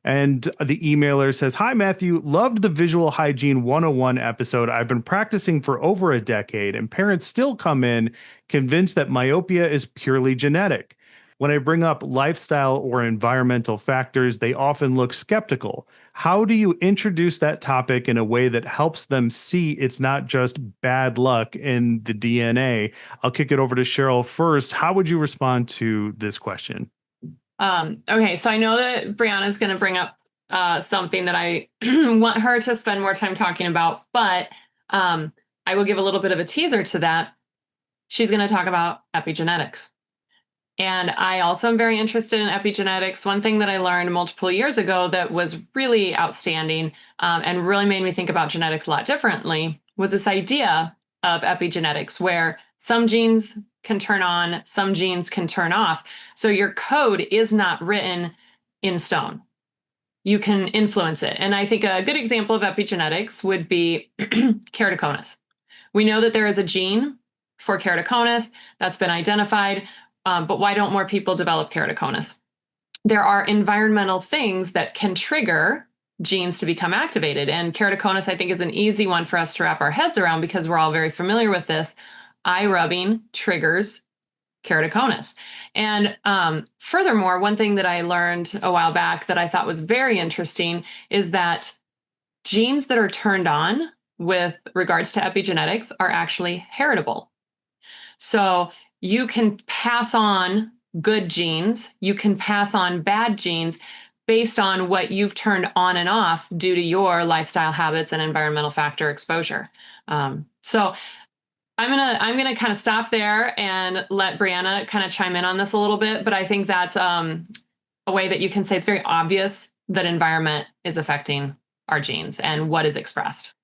And the emailer says, "Hi, Matthew. Loved the Visual Hygiene 101 episode. I've been practicing for over a decade, and parents still come in convinced that myopia is purely genetic. When I bring up lifestyle or environmental factors, they often look skeptical. How do you introduce that topic in a way that helps them see it's not just bad luck in the DNA?" I'll kick it over to Cheryl first. How would you respond to this question? Okay, so I know that Brianna's going to bring up something that I want her to spend more time talking about, but I will give a little bit of a teaser to that. She's going to talk about epigenetics. And I also am very interested in epigenetics. One thing that I learned multiple years ago that was really outstanding and really made me think about genetics a lot differently was this idea of epigenetics, where some genes can turn on, some genes can turn off. So your code is not written in stone. You can influence it. And I think a good example of epigenetics would be keratoconus. We know that there is a gene for keratoconus that's been identified, but why don't more people develop keratoconus? There are environmental things that can trigger genes to become activated. And keratoconus, I think, is an easy one for us to wrap our heads around because we're all very familiar with this. Eye rubbing triggers keratoconus. And furthermore, one thing that I learned a while back that I thought was very interesting is that genes that are turned on with regards to epigenetics are actually heritable. So you can pass on good genes, you can pass on bad genes based on what you've turned on and off due to your lifestyle habits and environmental factor exposure. So I'm gonna kind of stop there and let Brianna kind of chime in on this a little bit. But I think that's a way that you can say it's very obvious that environment is affecting our genes and what is expressed.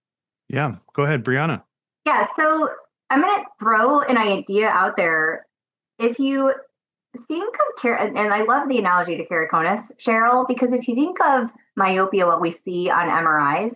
Yeah, go ahead, Brianna. Yeah, so I'm going to throw an idea out there. If you think of and I love the analogy to keratoconus, Cheryl, because if you think of myopia, what we see on MRIs,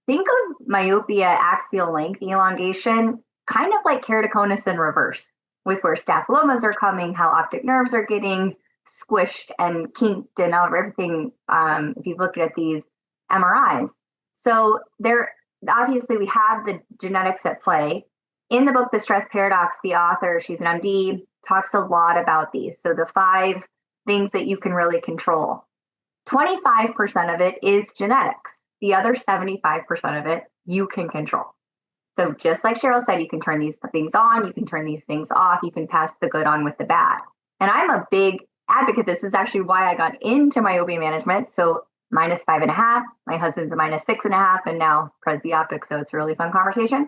think of myopia axial length elongation, kind of like keratoconus in reverse, with where staphylomas are coming, how optic nerves are getting squished and kinked and everything. If you've looked at these MRIs, so there obviously we have the genetics at play. In the book, The Stress Paradox, the author, she's an MD, talks a lot about these. So the 5 things that you can really control. 25% of it is genetics. The other 75% of it you can control. So just like Cheryl said, you can turn these things on, you can turn these things off, you can pass the good on with the bad. And I'm a big advocate. This is actually why I got into myopia management. So -5.5, my husband's a -6.5, and now presbyopic. So it's a really fun conversation.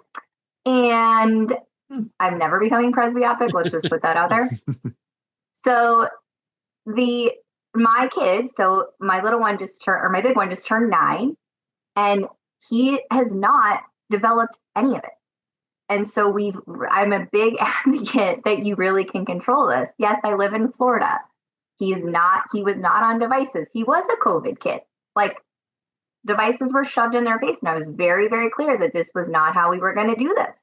And I'm never becoming presbyopic. Let's just put that out there. So my kids, so my little one just turned, or my big one just turned 9, and he has not developed any of it. And so I'm a big advocate that you really can control this. Yes, I live in Florida. He was not on devices. He was a COVID kid. Like, devices were shoved in their face. And I was very, very clear that this was not how we were going to do this.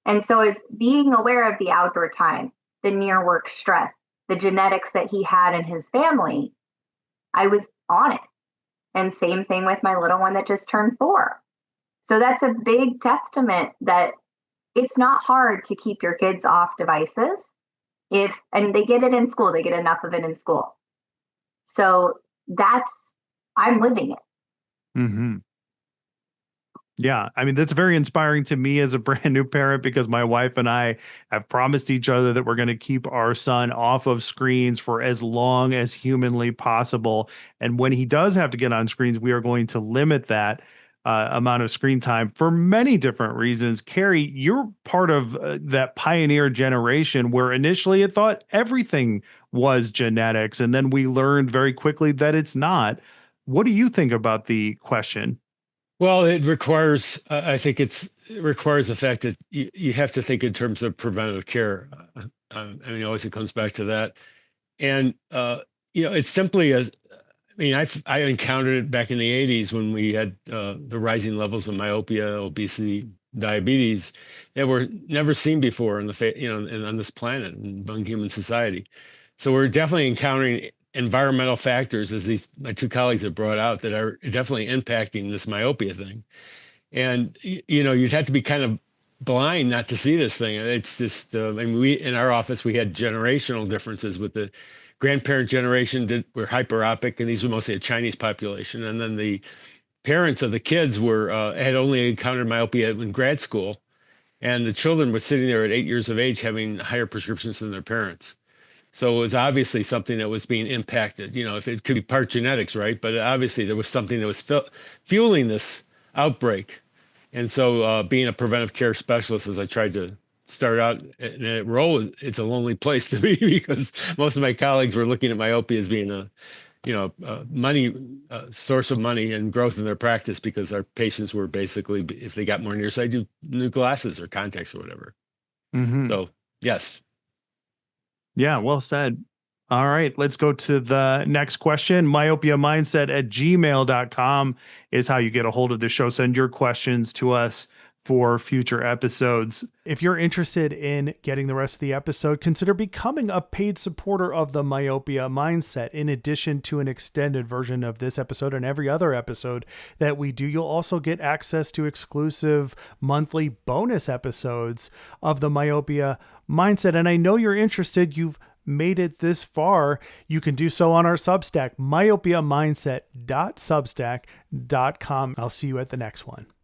And so as being aware of the outdoor time, the near work stress, the genetics that he had in his family, I was on it. And same thing with my little one that just turned 4. So that's a big testament that it's not hard to keep your kids off devices and they get it in school, they get enough of it in school. So I'm living it. Mm-hmm. Yeah, I mean, that's very inspiring to me as a brand new parent because my wife and I have promised each other that we're going to keep our son off of screens for as long as humanly possible. And when he does have to get on screens, we are going to limit that amount of screen time for many different reasons. Carrie, you're part of that pioneer generation where initially it thought everything was genetics, and then we learned very quickly that it's not. What do you think about the question? Well, it requires, I think it requires the fact that you have to think in terms of preventative care. I mean, always it comes back to that. And, it's simply I encountered it back in the 80s when we had the rising levels of myopia, obesity, diabetes that were never seen before on this planet and among human society. So we're definitely encountering environmental factors, as my two colleagues have brought out, that are definitely impacting this myopia thing. And you'd have to be kind of blind not to see this thing. It's just, I mean, we in our office we had generational differences with the grandparent generation that were hyperopic, and these were mostly a Chinese population, and then the parents of the kids were had only encountered myopia in grad school, and the children were sitting there at 8 years of age having higher prescriptions than their parents. So it was obviously something that was being impacted. If it could be part genetics, right? But obviously there was something that was fueling this outbreak. And so being a preventive care specialist, as I tried to start out in a role, it's a lonely place to be because most of my colleagues were looking at myopia as being a money source of money and growth in their practice, because our patients were basically, if they got more nearsighted, new glasses or contacts or whatever. Mm-hmm. So yes. Yeah, well said. All right, let's go to the next question. Myopiamindset@gmail.com is how you get a hold of the show. Send your questions to us for future episodes. If you're interested in getting the rest of the episode, consider becoming a paid supporter of the Myopia Mindset. In addition to an extended version of this episode and every other episode that we do, you'll also get access to exclusive monthly bonus episodes of the Myopia Mindset. And I know you're interested. You've made it this far. You can do so on our Substack, myopiamindset.substack.com. I'll see you at the next one.